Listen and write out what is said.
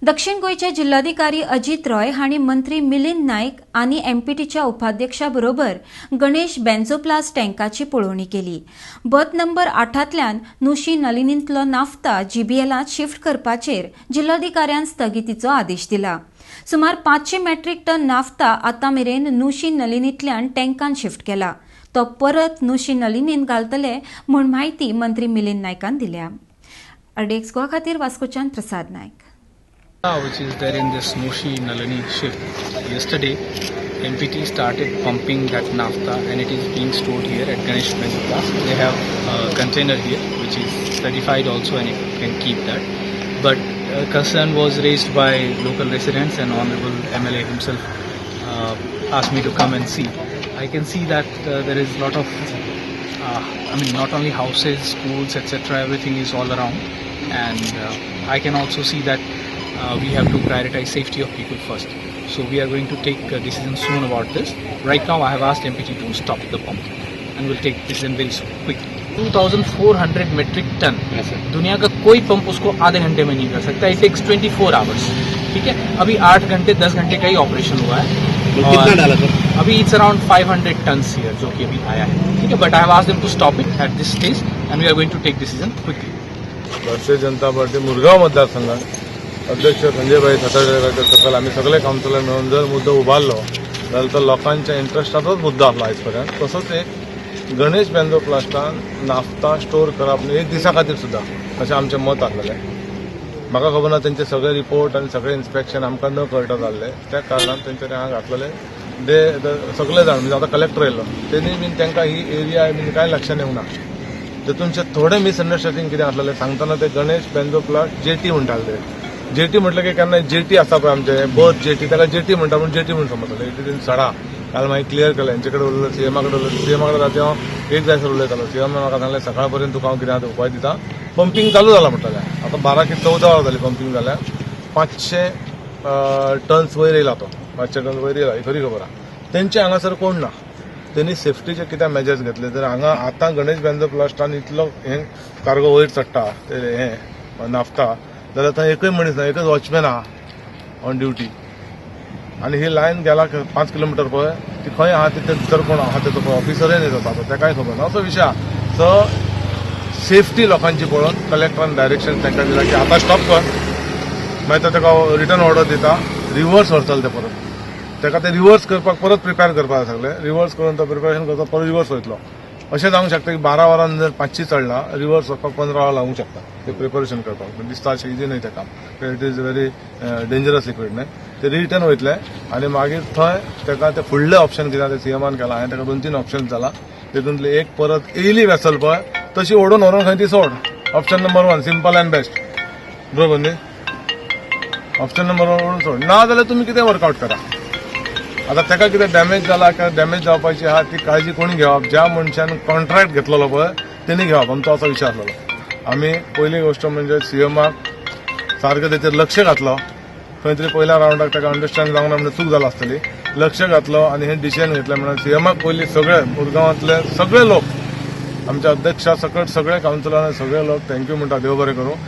दक्षिण गोयचे जिल्हाधिकारी अजित रॉय हांणी मंत्री मिलिंद नाईक आनी एमपीटीच्या उपाध्यक्षाबरोबर गणेश बेन्झोप्लास्ट टँकाची पळोवणी केली। बथ नंबर 8तल्यान नुशी नलिनींतलो नाफ्ता जीबीएलांत शिफ्ट करपाचेर जिल्हाधिकाऱ्यान स्थगितीचो आदेश दिला। सुमार 500 मेट्रिक टन नाफ्ता आतां मेरेन नुशी नलिनींतल्यान टँकान शिफ्ट केला। तो परत नुशी नलिनींत घालतले म्हूण म्हायती मंत्री मिलिंद नायकान दिल्या। अर्डेक्स गोवा खातीर वास्कोच्यान प्रसाद नायक। Which is there in this Nushi Nalini shift. Yesterday, MPT started pumping that naphtha and it is being stored here at Ganesh Benzoplast. They have a container here which is certified also and it can keep that. But concern was raised by local residents and Honorable MLA himself asked me to come and see. I can see that there is a lot of, not only houses, schools, etc. Everything is all around, and I can also see that we have to prioritize safety of people first. So we are going to take a decision soon about this. Right now I have asked MPT to stop the pump and we'll take decision very soon, quickly. 2400 metric ton. Yes, sir. दुनिया का कोई pump उसको आधे घंटे में नहीं कर सकता। It takes 24 hours. ठीक है, अभी 8 घंटे 10 घंटे का ही ऑपरेशन हुआ है। कितना डाला सर? अभी it's around 500 tons here जो कि अभी आया है। ठीक है, but I have asked them to stop it at this stage and we are going to take decision quickly. Bharatiya Janata party Mormugao मतदारसंघात अध्यक्ष संजयभाई खताळकर सकल आम्ही सगळे काउन्सिलर मिळून जर मुद्दो उबारलो जाल्यार तो लोकांच्या इंट्रस्टाचोच मुद्दो आसलो आयज पर्यंत। तसोच एक गणेश बेन्झोप्लास्टान नाफ्ता स्टोर करप न्ही एक दिसा खातीर सुद्दां अशें आमचें मत आसलेलें। म्हाका खबर ना तेंचे सगळे रिपोर्ट आनी सगळे इन्स्पेक्शन आमकां न कळटा जाल्लें, त्या कारणान तेंच्यांनी हांगा घातलेलें। सगळे जाण म्हणजे आतां कलेक्टर येयलो तेणी बीन तांकां ही एरिया बीन कांय लक्षांत येवंक ना। तेतूनचे थोडे मिसअंडरस्टँडिंग कितें आसलेलें सांगतना ते गणेश बेन्झोप्लास्ट जेटी म्हणटाले ते। जेटी म्हटलं की केन्ना जेटी आसा पळय आमचे बथ जेटी ताका जेटी म्हणटा म्हणून जेटी म्हणून समजताले। इतून सडा काल मागीर क्लियर केलें, हेंचे कडेन उलयलो सीएमा कडेन उलयलो। सीएमा कडेन राती हांव एक जायसर उलयतालो। सीएम म्हाका सांगलें सकाळ पर्यंत तुका हांव कितें आसा उपाय दिता। पंपींग चालू जाला म्हणटाले। आतां 12 की 14 वरां जालीं पंपींग जाल्यार 500 टन्स वयर येयला तो। 500 टन्स वयर येयला ही खरी खबर आहा। तेंचे हांगासर कोण ना, तेणी सेफ्टीचे कितें मेजर्स घेतले। जर हांगा आतां गणेश बेन्झोप्लास्टान इतलो हें कार्गो वयर चडटा ते हें नाफ्ता जाल्यार थंय एकूय मनीस ना, एकच वॉचमॅन आहा ऑन ड्युटी आनी ही लायन गेला 5 किलोमिटर पळय ती खंय आहा तिथे जर कोण आहा ते ऑफिसरय न्ही जाता ते कांय खबर ना असो विशय आहा। सो सेफ्टी लोकांची पळोवन कलेक्टरान डायरेक्शन तांकां दिलां की आतां स्टॉप कर, मागीर ताका रिटर्न ऑर्डर दिता रिवर्स व्हरतले ते परत। ताका ते रिवर्स करपाक परत प्रिपेर करपाक सगळे रिवर्स करून तो प्रिपेरेशन करता परत रिवर्स वयतलो। अशें जावंक शकता की 12 वरांनी जर 500 चडला रिवर्स वचपाक 15 वरां लागूंक शकता ते प्रिपरेशन करपाक। दिसता अशें इजी न्हय तें काम, it is very dangerous liquid न्हय। ते रिटर्न वयतले आनी मागीर थंय ताका ते फुडले ऑप्शन कितें ते सीएमान केला। हांवें ताका 2-3 ऑप्शन जाला, तेतूंतले एक परत येयली वेसल पळय तशी ओडून व्हरून खंय ती सोड। Option number 1 simple and best, बरोबर न्ही? ऑप्शन नंबर 1 ओडून सोड, ना जाल्यार तुमी कितें वर्कआउट करा। आता ताका कितें डॅमेज जाला किंवा डॅमेज जावपाची आहा ती काळजी कोणी घेवप, ज्या मनशान कॉन्ट्रॅक्ट घेतलेलो पळय तेणी घेवप, आमचो असो विचार आसलेलो। आमी पयली गोश्ट म्हणजे सीएमाक सारकें तेचेर लक्ष घातलो। खंय तरी पयल्या रावंडाक ताका अंडरस्टँड जावंक ना म्हणजे चूक जाला आसतली, लक्ष घातलो आनी हें डिसिजन घेतलें म्हणून सीएमाक पयली सगळे मुरगांवांतले सगळे लोक आमच्या अध्यक्षा सकट सगळे काउन्सिलर सगळे लोक थँक्यू म्हणटा, देव बरें करूं।